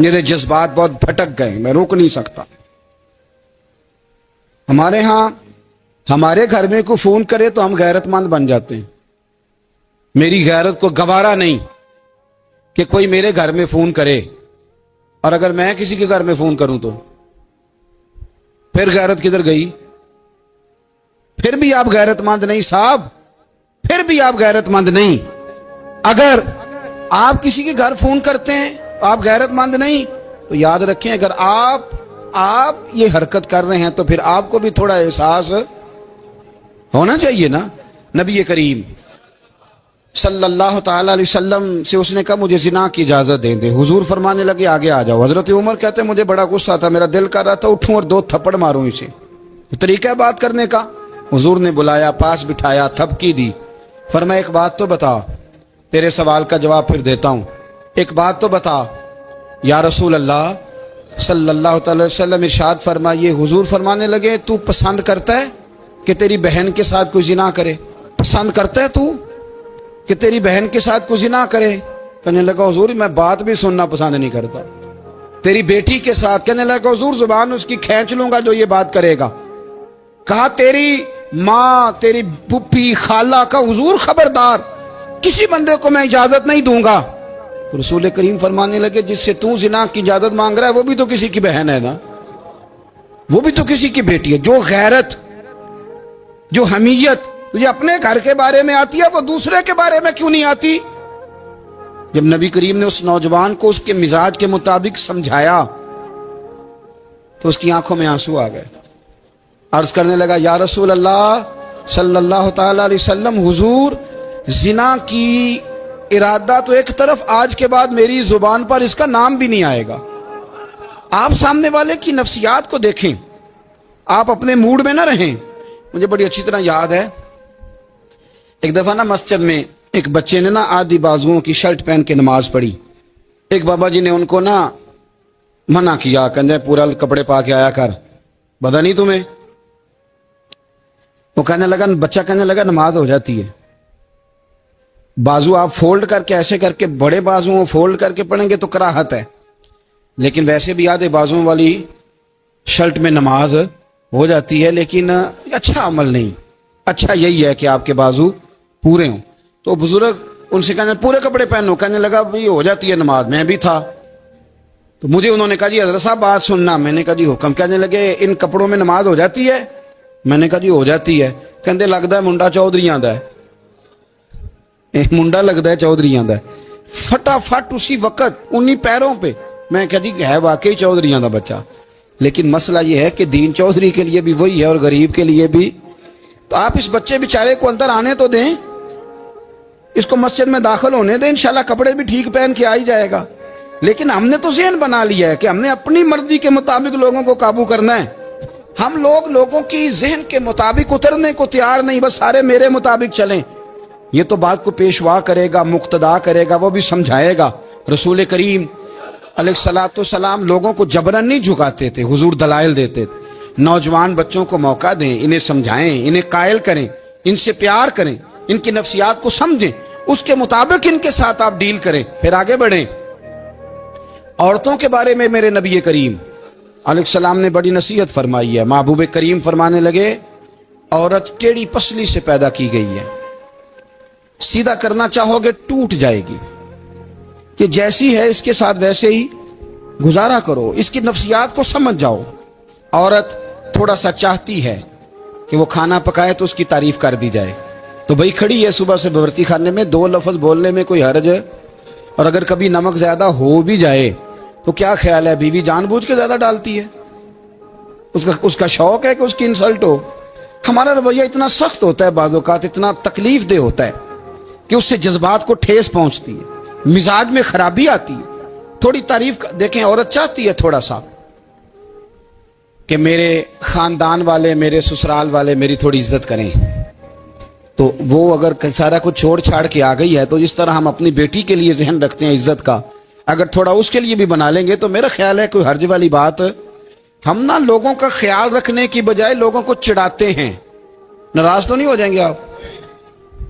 میرے جذبات بہت بھٹک گئے، میں روک نہیں سکتا۔ ہمارے ہاں ہمارے گھر میں کوئی فون کرے تو ہم غیرت مند بن جاتے ہیں۔ میری غیرت کو گوارا نہیں کہ کوئی میرے گھر میں فون کرے، اور اگر میں کسی کے گھر میں فون کروں تو پھر غیرت کدھر گئی؟ پھر بھی آپ غیرت مند نہیں صاحب، پھر بھی آپ غیرت مند نہیں۔ اگر آپ کسی کے گھر فون کرتے ہیں تو آپ غیرت مند نہیں، تو یاد رکھیں اگر آپ یہ حرکت کر رہے ہیں تو پھر آپ کو بھی تھوڑا احساس ہونا چاہیے نا۔ نبی کریم صلی اللہ تعالی علیہ وسلم سے اس نے کہا مجھے زنا کی اجازت دیں دے، حضور فرمانے لگے آگے آ جاؤ۔ حضرت عمر کہتے ہیں مجھے بڑا غصہ تھا، میرا دل کر رہا تھا اٹھوں اور 2 تھپڑ ماروں اسے، طریقہ ہے بات کرنے کا۔ حضور نے بلایا، پاس بٹھایا، تھپکی دی، فرمایا ایک بات تو بتا، تیرے سوال کا جواب پھر دیتا ہوں، ایک بات تو بتا۔ یا رسول اللہ صلی اللہ تعالی وسلم ارشاد فرمائیے۔ حضور فرمانے لگے تو پسند کرتا ہے کہ تیری بہن کے ساتھ کوئی زنا کرے؟ پسند کرتا ہے تو کہ تیری بہن کے ساتھ کوئی زنا کرے؟ کہنے لگا حضور میں بات بھی سننا پسند نہیں کرتا۔ تیری بیٹی کے ساتھ؟ کہنے لگا حضور زبان اس کی کھینچ لوں گا جو یہ بات کرے گا۔ کہا تیری ماں، تیری پھپھی، خالہ کا؟ حضور خبردار، کسی بندے کو میں اجازت نہیں دوں گا۔ تو رسول کریم فرمانے لگے جس سے تو زنا کی اجازت مانگ رہا ہے وہ بھی تو کسی کی بہن ہے نا، وہ بھی تو کسی کی بیٹی ہے۔ جو غیرت، جو حمیت تجھے اپنے گھر کے بارے میں آتی ہے وہ دوسرے کے بارے میں کیوں نہیں آتی؟ جب نبی کریم نے اس نوجوان کو اس کے مزاج کے مطابق سمجھایا تو اس کی آنکھوں میں آنسو آ گئے۔ عرض کرنے لگا یا رسول اللہ صلی اللہ تعالی علیہ وسلم، حضور زنا کی ارادہ تو ایک طرف، آج کے بعد میری زبان پر اس کا نام بھی نہیں آئے گا۔ آپ سامنے والے کی نفسیات کو دیکھیں، آپ اپنے موڈ میں نہ رہیں۔ مجھے بڑی اچھی طرح یاد ہے ایک دفعہ نا مسجد میں ایک بچے نے نا آدھی بازوؤں کی شرٹ پہن کے نماز پڑھی۔ ایک بابا جی نے ان کو نا منع کیا، کہنے پورا کپڑے پا کے آیا کر، پتہ نہیں تمہیں؟ وہ کہنے لگا، بچہ کہنے لگا نماز ہو جاتی ہے، بازو آپ فولڈ کر کے ایسے کر کے، بڑے بازو فولڈ کر کے پڑھیں گے تو کراہت ہے، لیکن ویسے بھی آدھے بازوؤں والی شرٹ میں نماز ہو جاتی ہے، لیکن اچھا عمل نہیں۔ اچھا یہی ہے کہ آپ کے بازو پورے ہوں۔ تو بزرگ ان سے کہنے پورے کپڑے پہنو، کہنے لگا بھائی ہو جاتی ہے نماز، میں بھی تھا۔ تو مجھے انہوں نے کہا جی حضرت صاحب بات سننا۔ میں نے کہا جی حکم۔ کہنے لگے ان کپڑوں میں نماز ہو جاتی ہے؟ میں نے کہا جی ہو جاتی ہے۔ کہندے لگتا ہے منڈا چودھری آندا ہے، منڈا لگتا ہے چودھری آندا ہے۔ فٹافٹ اسی وقت انہی پیروں پہ میں کہا جی ہے واقعی چودھری آندا بچہ، لیکن مسئلہ یہ ہے کہ دین چودھری کے لیے بھی وہی ہے اور غریب کے لیے بھی۔ تو آپ اس بچے بیچارے کو اندر آنے تو دیں، اس کو مسجد میں داخل ہونے دیں، انشاءاللہ کپڑے بھی ٹھیک پہن کے آ ہی جائے گا۔ لیکن ہم نے تو ذہن بنا لیا ہے کہ ہم نے اپنی مرضی کے مطابق لوگوں کو قابو کرنا ہے۔ ہم لوگوں کی ذہن کے مطابق اترنے کو تیار نہیں، بس سارے میرے مطابق چلیں۔ یہ تو بات کو پیشوا کرے گا، مقتدا کرے گا، وہ بھی سمجھائے گا۔ رسول کریم علیہ الصلوۃ والسلام لوگوں کو جبرن نہیں جھکاتے تھے، حضور دلائل دیتے تھے۔ نوجوان بچوں کو موقع دیں، انہیں سمجھائیں، انہیں قائل کریں، ان سے پیار کریں، ان کی نفسیات کو سمجھیں، اس کے مطابق ان کے ساتھ آپ ڈیل کریں، پھر آگے بڑھیں۔ عورتوں کے بارے میں میرے نبی کریم علیہ السلام نے بڑی نصیحت فرمائی ہے۔ محبوب کریم فرمانے لگے عورت ٹیڑھی پسلی سے پیدا کی گئی ہے، سیدھا کرنا چاہو گے ٹوٹ جائے گی، کہ جیسی ہے اس کے ساتھ ویسے ہی گزارا کرو، اس کی نفسیات کو سمجھ جاؤ۔ عورت تھوڑا سا چاہتی ہے کہ وہ کھانا پکائے تو اس کی تعریف کر دی جائے، تو بھئی کھڑی ہے صبح سے بورتی خانے میں، 2 لفظ بولنے میں کوئی حرج ہے؟ اور اگر کبھی نمک زیادہ ہو بھی جائے تو کیا خیال ہے بیوی جان بوجھ کے زیادہ ڈالتی ہے؟ اس کا شوق ہے کہ اس کی انسلٹ ہو؟ ہمارا رویہ اتنا سخت ہوتا ہے، بعض اوقات اتنا تکلیف دہ ہوتا ہے کہ اس سے جذبات کو ٹھیس پہنچتی ہے، مزاج میں خرابی آتی ہے۔ تھوڑی تعریف دیکھیں، عورت چاہتی ہے تھوڑا سا کہ میرے خاندان والے، میرے سسرال والے میری تھوڑی عزت کریں، تو وہ اگر سارا کچھ چھوڑ چھاڑ کے آ گئی ہے تو جس طرح ہم اپنی بیٹی کے لیے ذہن رکھتے ہیں عزت کا، اگر تھوڑا اس کے لیے بھی بنا لیں گے تو میرا خیال ہے کوئی حرج والی بات۔ ہم نا لوگوں کا خیال رکھنے کی بجائے لوگوں کو چڑھاتے ہیں۔ ناراض تو نہیں ہو جائیں گے آپ؟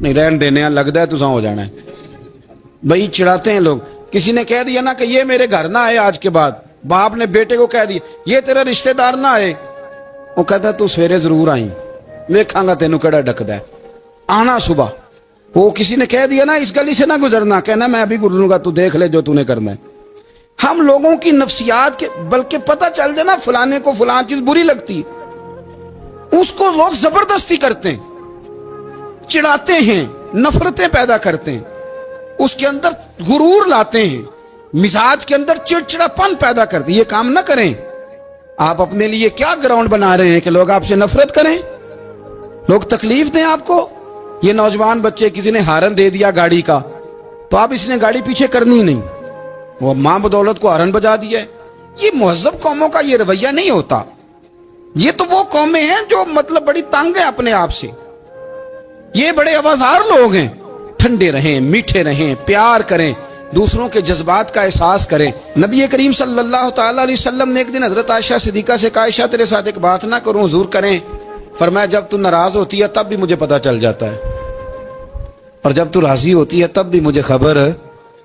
نہیں رہن دینے ہیں، لگتا ہے تو ہو جانا ہے بھائی، چڑھاتے ہیں لوگ۔ کسی نے کہہ دیا نا کہ یہ میرے گھر نہ آئے آج کے بعد، باپ نے بیٹے کو کہہ دیا یہ تیرا رشتہ دار نہ آئے، وہ کہتا تو سویرے ضرور آئی، ویکھاں گا تینوں کیڑا ڈکدا ہے، آنا صبح۔ وہ کسی نے کہہ دیا نا اس گلی سے نہ گزرنا، کہنا میں ابھی گزروں گا، تو دیکھ لے جو تو نے کرنا ہے۔ ہم لوگوں کی نفسیات کے بلکہ پتہ چل جائے نا فلانے کو فلان چیز بری لگتی ہے، اس کو لوگ زبردستی کرتے ہیں، چڑھاتے ہیں، نفرتیں پیدا کرتے ہیں، اس کے اندر غرور لاتے ہیں، مزاج کے اندر چڑچڑاپن پیدا کرتے ہیں۔ یہ کام نہ کریں۔ آپ اپنے لیے کیا گراؤنڈ بنا رہے ہیں کہ لوگ آپ سے نفرت کریں، لوگ تکلیف دیں آپ کو؟ یہ نوجوان بچے کسی نے ہارن دے دیا گاڑی کا، تو آپ اس نے گاڑی پیچھے کرنی نہیں، وہ ماں بدولت کو ہارن بجا دیا ہے۔ یہ مہذب قوموں کا یہ رویہ نہیں ہوتا۔ یہ تو وہ قومیں ہیں جو مطلب بڑی تنگ ہیں اپنے آپ سے، یہ بڑے آوازار لوگ ہیں۔ ٹھنڈے رہیں، میٹھے رہیں، پیار کریں، دوسروں کے جذبات کا احساس کریں۔ نبی کریم صلی اللہ تعالی علیہ وسلم نے ایک دن حضرت عائشہ صدیقہ سے کہا عائشہ تیرے ساتھ ایک بات نہ کروں، حضور کریں؟ فرمایا جب تو ناراض ہوتی ہے تب بھی مجھے پتہ چل جاتا ہے، اور جب تو راضی ہوتی ہے تب بھی مجھے خبر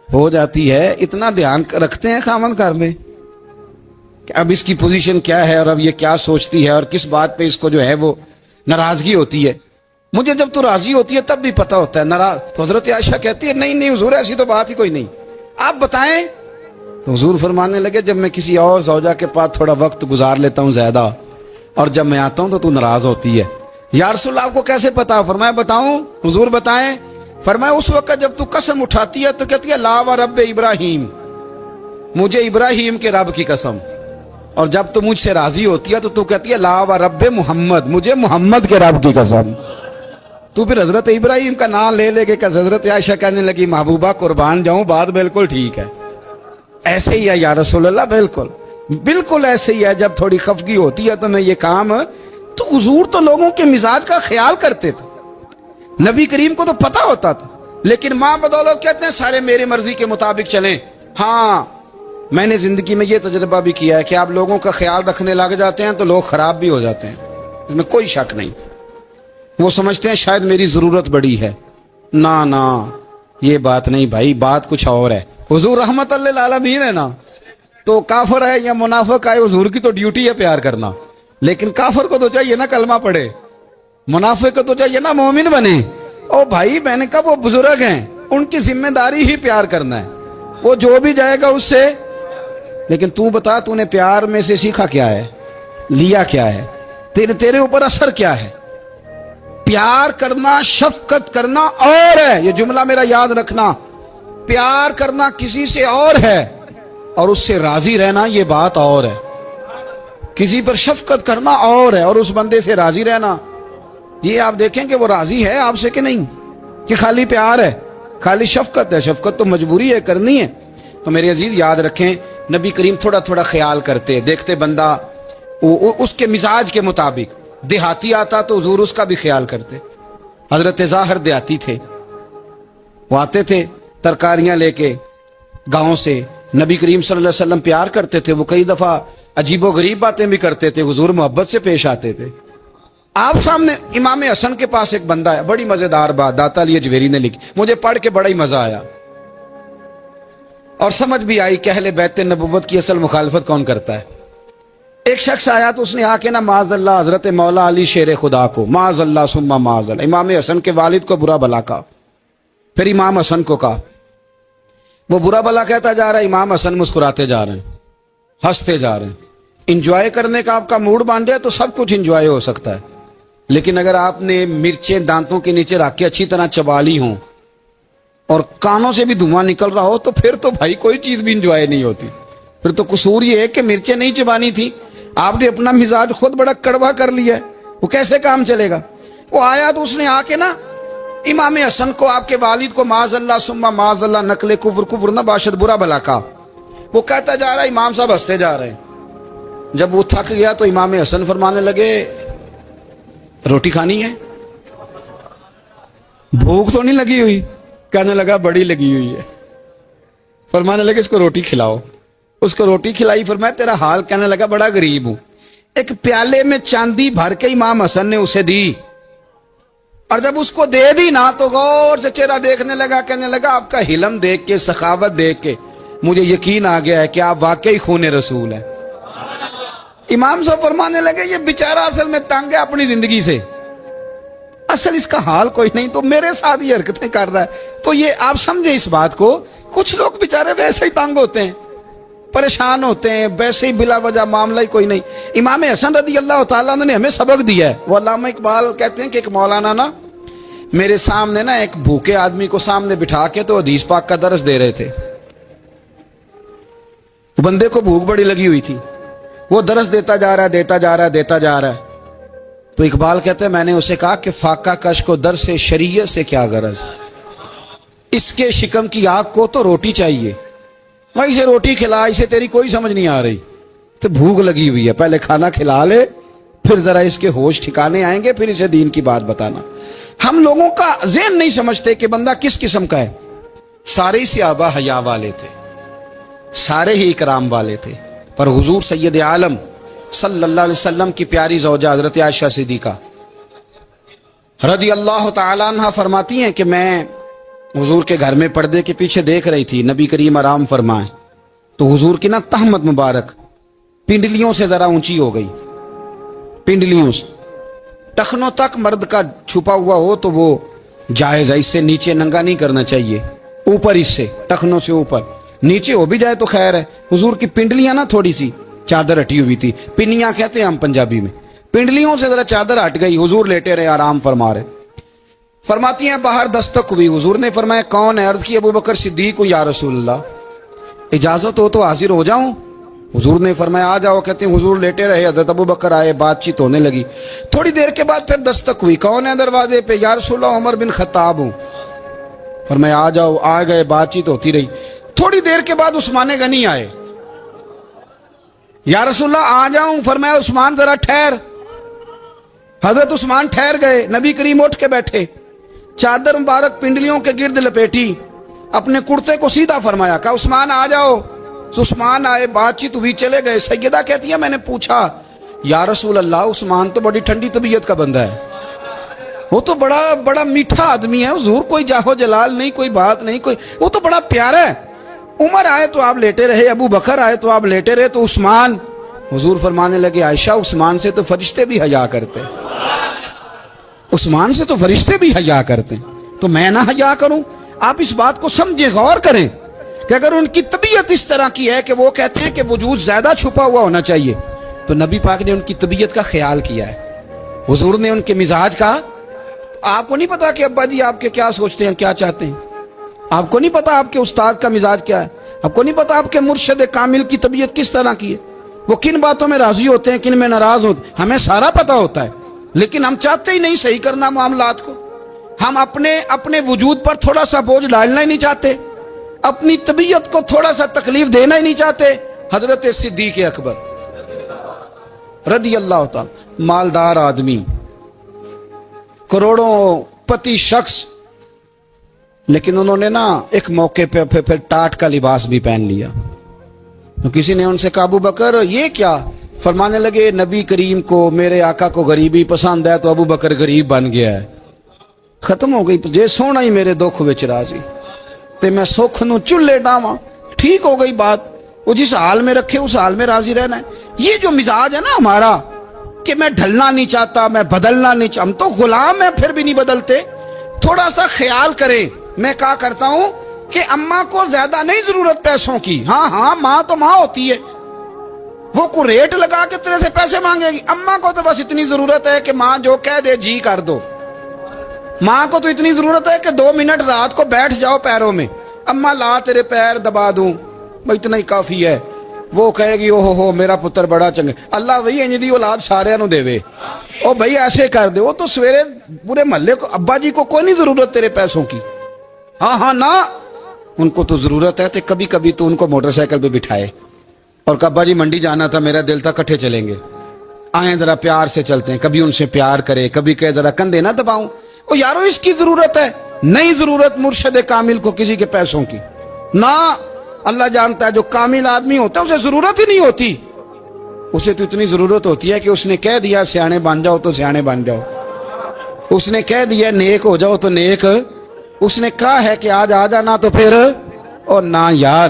ہو جاتی ہے۔ اتنا دھیان رکھتے ہیں خاوند گھر میں کہ اب اس کی پوزیشن کیا ہے اور اب یہ کیا سوچتی ہے اور کس بات پہ اس کو جو ہے وہ ناراضگی ہوتی ہے۔ مجھے جب تو راضی ہوتی ہے تب بھی پتہ ہوتا ہے ناراض۔ تو حضرت عائشہ کہتی ہے نہیں نہیں حضور ایسی تو بات ہی کوئی نہیں، آپ بتائیں۔ تو حضور فرمانے لگے جب میں کسی اور زوجہ کے پاس تھوڑا وقت گزار لیتا ہوں زیادہ، اور جب میں آتا ہوں تو ناراض ہوتی ہے۔ یا رسول اللہ آپ کو کیسے پتا؟ فرمایا بتاؤں؟ حضور بتائیں۔ فرمایا اس وقت جب تو قسم اٹھاتی ہے تو کہتی ہے لا و رب ابراہیم، مجھے ابراہیم کے رب کی قسم، اور جب تو مجھ سے راضی ہوتی ہے تو کہتی ہے لا و رب محمد، مجھے محمد کے رب کی قسم۔ تو پھر حضرت ابراہیم کا نام لے لے کے کہ حضرت عائشہ کہنے لگی محبوبہ قربان جاؤں، بات بالکل ٹھیک ہے، ایسے ہی ہے یا رسول اللہ، بالکل بالکل ایسے ہی ہے۔ جب تھوڑی خفگی ہوتی ہے تو میں یہ کام، تو حضور تو لوگوں کے مزاج کا خیال کرتے تھے، نبی کریم کو تو پتہ ہوتا تھا، لیکن ماں بدولت کہتے ہیں سارے میرے مرضی کے مطابق چلیں۔ ہاں میں نے زندگی میں یہ تجربہ بھی کیا ہے کہ آپ لوگوں کا خیال رکھنے لگ جاتے ہیں تو لوگ خراب بھی ہو جاتے ہیں، اس میں کوئی شک نہیں۔ وہ سمجھتے ہیں شاید میری ضرورت بڑی ہے، نہ یہ بات نہیں بھائی، بات کچھ اور ہے۔ حضور رحمت للعالمین ہے نا، تو کافر ہے یا منافق ہے، حضور کی تو ڈیوٹی ہے پیار کرنا، لیکن کافر کو تو چاہیے نا کلمہ پڑھے، منافق کو تو چاہیے نا مومن بنے۔ او بھائی میں نے کہا وہ بزرگ ہیں، ان کی ذمہ داری ہی پیار کرنا ہے، وہ جو بھی جائے گا اس سے۔ لیکن تو بتا تو نے پیار میں سے سیکھا کیا ہے، لیا کیا ہے، تیرے اوپر اثر کیا ہے؟ پیار کرنا، شفقت کرنا اور ہے، یہ جملہ میرا یاد رکھنا، پیار کرنا کسی سے اور ہے اور اس سے راضی رہنا یہ بات اور ہے۔ کسی پر شفقت کرنا اور ہے اور اس بندے سے راضی رہنا، یہ آپ دیکھیں کہ وہ راضی ہے آپ سے کہ نہیں، کہ خالی پیار ہے، خالی شفقت ہے۔ شفقت تو مجبوری ہے کرنی ہے۔ تو میرے عزیز یاد رکھیں نبی کریم تھوڑا تھوڑا خیال کرتے، دیکھتے بندہ اس کے مزاج کے مطابق، دیہاتی آتا تو حضور اس کا بھی خیال کرتے۔ حضرت ظاہر دیہاتی تھے، وہ آتے تھے ترکاریاں لے کے گاؤں سے، نبی کریم صلی اللہ علیہ وسلم پیار کرتے تھے، وہ کئی دفعہ عجیب و غریب باتیں بھی کرتے تھے، حضور محبت سے پیش آتے تھے۔ آپ سامنے امام حسن کے پاس ایک بندہ ہے، بڑی مزیدار بات داتا علی اجویری نے لکھی، مجھے پڑھ کے بڑا ہی مزہ آیا اور سمجھ بھی آئی کہ اہل بیت نبوت کی اصل مخالفت کون کرتا ہے۔ ایک شخص آیا تو اس نے آ کے نا معاذ اللہ حضرت مولا علی شیر خدا کو، معاذ اللہ ثم معاذ اللہ، امام حسن کے والد کو برا بلا کہا، پھر امام حسن کو کہا، وہ برا بلا کہتا جا رہا ہے، امام حسن مسکراتے جا رہے ہیں، ہنستے جا رہے ہیں۔ انجوائے کرنے کا آپ کا موڈ بن جائے تو سب کچھ انجوائے ہو سکتا ہے، لیکن اگر آپ نے مرچیں دانتوں کے نیچے رکھ کے اچھی طرح چبا لی ہوں اور کانوں سے بھی دھواں نکل رہا ہو تو پھر تو بھائی کوئی چیز بھی انجوائے نہیں ہوتی، پھر تو قصور یہ ہے کہ مرچیں نہیں چبانی تھی، آپ نے اپنا مزاج خود بڑا کڑوا کر لیا ہے، وہ کیسے کام چلے گا؟ وہ آیا تو اس نے آ کے نا امام حسن کو، آپ کے والد کو معاذ اللہ ثم معاذ اللہ نقل کفر نہ باشد برا بلا کہا۔ وہ کہتا جا رہا ہے، امام صاحب ہنستے جا رہے ہیں۔ جب وہ تھک گیا تو امام حسن فرمانے لگے روٹی کھانی ہے؟ بھوک تو نہیں لگی ہوئی؟ کہنے لگا بڑی لگی ہوئی ہے۔ فرمانے لگے اس کو روٹی کھلاؤ، اس کو روٹی کھلائی، فرمایا تیرا حال؟ کہنے لگا بڑا غریب ہوں۔ ایک پیالے میں چاندی بھر کے امام حسن نے اسے دی، اور جب اس کو دے دی نا تو غور سے چہرہ دیکھنے لگا، کہنے لگا آپ کا حلم دیکھ کے، سخاوت دیکھ کے مجھے یقین آ گیا ہے کہ آپ واقعی خون رسول ہیں۔ امام صاحب فرمانے لگے یہ بیچارہ اصل میں تنگ ہے اپنی زندگی سے، اصل اس کا حال کوئی نہیں، تو میرے ساتھ یہ حرکتیں کر رہا ہے۔ تو یہ آپ سمجھیں اس بات کو، کچھ لوگ بیچارے ویسے ہی تنگ ہوتے ہیں، پریشان ہوتے ہیں، ویسے ہی بلا وجہ معاملہ ہی کوئی نہیں۔ امام حسن رضی اللہ تعالیٰ عنہ نے ہمیں سبق دیا ہے۔ وہ علامہ اقبال کہتے ہیں کہ ایک مولانا نا میرے سامنے نا ایک بھوکے آدمی کو سامنے بٹھا کے تو حدیث پاک کا درس دے رہے تھے۔ بندے کو بھوک بڑی لگی ہوئی تھی، وہ درس دیتا جا رہا ہے۔ تو اقبال کہتے ہیں میں نے اسے کہا کہ فاقہ کش کو درس شریعت سے کیا غرض، اس کے شکم کی آگ کو تو روٹی چاہیے، میں اسے روٹی کھلا، اسے تیری کوئی سمجھ نہیں آ رہی، تو بھوک لگی ہوئی ہے، پہلے کھانا کھلا لے، پھر ذرا اس کے ہوش ٹھکانے آئیں گے، پھر اسے دین کی بات بتانا۔ ہم لوگوں کا ذہن نہیں سمجھتے کہ بندہ کس قسم کا ہے۔ سارے ہی صحابہ حیا والے تھے، سارے ہی اکرام والے تھے، پر حضور سید عالم صلی اللہ علیہ وسلم کی پیاری زوجہ حضرت عائشہ صدیقہ رضی اللہ تعالیٰ عنہ فرماتی ہیں کہ میں حضور کے گھر میں پردے کے پیچھے دیکھ رہی تھی، نبی کریم آرام فرمائیں، تو حضور کی نا تہمت مبارک پنڈلیوں سے ذرا اونچی ہو گئی، پنڈلیوں سے ٹخنوں تک مرد کا چھپا ہوا ہو تو وہ جائز ہے، اس سے نیچے ننگا نہیں کرنا چاہیے، اوپر اس سے ٹخنوں سے اوپر، نیچے ہو بھی جائے تو خیر ہے۔ حضور کی پنڈلیاں نا تھوڑی سی چادر ہٹی ہوئی تھی، پنیاں کہتے ہیں ہم پنجابی میں، پنڈلیوں سے ذرا چادر ہٹ گئی، حضور لیٹے رہے آرام فرما رہے۔ فرماتی ہیں باہر دستک ہوئی، حضور نے فرمایا کون ہے؟ عرض کی ابو بکر صدیق ہوں یا رسول اللہ، اجازت ہو تو حاضر ہو جاؤں؟ حضور نے فرمایا آ جاؤ۔ کہتے ہیں حضور لیٹے رہے، حضرت ابو بکر آئے، بات چیت ہونے لگی، تھوڑی دیر کے بعد پھر دستک ہوئی، کون ہے دروازے پہ؟ یا رسول اللہ عمر بن خطاب ہوں۔ فرمایا آ جاؤ، آ گئے، بات چیت ہوتی رہی، تھوڑی دیر کے بعد عثمان غنی آئے، یا رسول اللہ آ جاؤں؟ فرمایا عثمان ذرا ٹھہر۔ حضرت عثمان ٹھہر گئے، نبی کریم اٹھ کے بیٹھے، چادر مبارک پنڈلیوں کے گرد لپیٹی، اپنے کرتے کو سیدھا فرمایا، کہا عثمان آ جاؤ۔ تو عثمان آئے، بات چیت ہوئی، چلے گئے۔ سیدہ کہتی ہے میں نے پوچھا یا رسول اللہ عثمان تو بڑی ٹھنڈی طبیعت کا بندہ ہے، وہ تو بڑا میٹھا آدمی ہے حضور، کوئی جاہو جلال نہیں، کوئی بات نہیں، کوئی، وہ تو بڑا پیارا ہے۔ عمر آئے تو آپ لیٹے رہے، ابو بکر آئے تو آپ لیٹے رہے، تو عثمان؟ حضور فرمانے لگے عائشہ عثمان سے تو فرشتے بھی حیا کرتے، عثمان سے تو فرشتے بھی حیا کرتے، تو میں نہ حیا کروں؟ آپ اس بات کو سمجھیں، غور کریں کہ اگر ان کی طبیعت اس طرح کی ہے کہ وہ کہتے ہیں کہ وجود زیادہ چھپا ہوا ہونا چاہیے، تو نبی پاک نے ان کی طبیعت کا خیال کیا ہے، حضور نے ان کے مزاج کا۔ آپ کو نہیں پتا کہ ابا جی آپ کے کیا سوچتے ہیں، کیا چاہتے ہیں؟ آپ کو نہیں پتا آپ کے استاد کا مزاج کیا ہے؟ آپ کو نہیں پتا آپ کے مرشد کامل کی طبیعت کس طرح کی ہے؟ وہ کن باتوں میں راضی ہوتے ہیں، کن میں ناراض ہوتے ہیں، ہمیں سارا پتا ہوتا ہے، لیکن ہم چاہتے ہی نہیں صحیح کرنا معاملات کو۔ ہم اپنے وجود پر تھوڑا سا بوجھ ڈالنا ہی نہیں چاہتے، اپنی طبیعت کو تھوڑا سا تکلیف دینا ہی نہیں چاہتے۔ حضرت صدیق اکبر رضی اللہ تعالی، مالدار آدمی، کروڑوں پتی شخص، لیکن انہوں نے نا ایک موقع پہ پھر ٹاٹ کا لباس بھی پہن لیا۔ تو کسی نے ان سے کہا ابو بکر یہ کیا؟ فرمانے لگے نبی کریم کو، میرے آقا کو غریبی پسند ہے، تو ابو بکر غریب بن گیا ہے، ختم ہو گئی، جے سونا ہی میرے دکھ وچ راضی تے میں سکھ نو چولے ڈاواں، ٹھیک ہو گئی بات، وہ جس حال میں رکھے اس حال میں راضی رہنا ہے۔ یہ جو مزاج ہے نا ہمارا کہ میں ڈھلنا نہیں چاہتا، میں بدلنا نہیں چاہتا، ہم تو غلام ہیں پھر بھی نہیں بدلتے۔ تھوڑا سا خیال کریں، میں کہا کرتا ہوں کہ اماں کو زیادہ نہیں ضرورت پیسوں کی، ہاں ماں تو ماں ہوتی ہے، وہ کو ریٹ لگا کے تیرے سے پیسے مانگے گی۔ اماں کو تو بس اتنی ضرورت ہے کہ ماں جو کہہ دے جی کر دو۔ ماں کو تو اتنی ضرورت ہے کہ 2 منٹ رات کو بیٹھ جاؤ پیروں میں، اماں لا تیرے پیر دبا دوں، اتنا ہی کافی ہے۔ وہ کہے گی اوہو میرا پتر بڑا چنگا، اللہ وہی انج دی اولاد سارے نو دے وے، او بھائی ایسے کر دے۔ وہ تو سویرے پورے محلے کو، ابا جی کو کوئی نہیں ضرورت تیرے پیسوں کی، ہاں نا، ان کو تو ضرورت ہے۔ تو کبھی کبھی تو ان کو موٹر سائیکل پہ بٹھائے اور ابا جی منڈی جانا تھا، میرا دل تھا کٹھے چلیں گے، آئیں ذرا پیار سے چلتے ہیں، کبھی ان سے پیار کرے، کبھی کہے ذرا کندھے نہ دباؤں، او یارو اس کی ضرورت ہے، نہیں ضرورت مرشد کامل کو کسی کے پیسوں کی، نہ، اللہ جانتا ہے جو کامل آدمی ہوتا ہے اسے ضرورت ہی نہیں ہوتی، اسے تو اتنی ضرورت ہوتی ہے کہ اس نے کہہ دیا سیانے بن جاؤ تو سیانے بن جاؤ، اس نے کہہ دیا نیک ہو جاؤ تو نیک، اس نے کہا ہے کہ آج آ جانا تو پھر، اور نہ یار